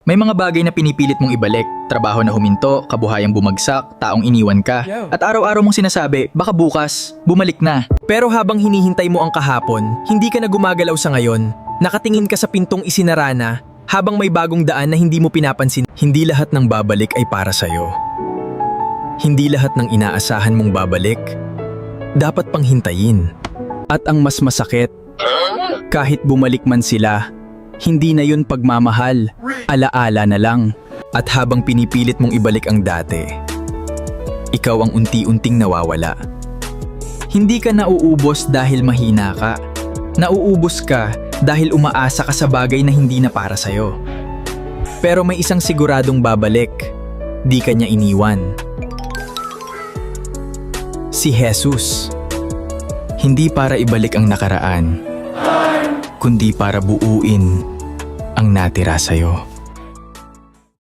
May mga bagay na pinipilit mong ibalik, trabaho na huminto, kabuhayang bumagsak, taong iniwan ka. At araw-araw mong sinasabi, baka bukas, bumalik na. Pero habang hinihintay mo ang kahapon, hindi ka na gumagalaw sa ngayon. Nakatingin ka sa pintong isinara na, habang may bagong daan na hindi mo pinapansin. Hindi lahat ng babalik ay para sa'yo. Hindi lahat ng inaasahan mong babalik, dapat pang hintayin. At ang mas masakit, kahit bumalik man sila, hindi na yun pagmamahal, alaala na lang. At habang pinipilit mong ibalik ang dati, ikaw ang unti-unting nawawala. Hindi ka nauubos dahil mahina ka. Nauubos ka dahil umaasa ka sa bagay na hindi na para sa'yo. Pero may isang siguradong babalik, di ka niya iniwan. Si Jesus. Hindi para ibalik ang nakaraan, kundi para buuin ang natira sa'yo.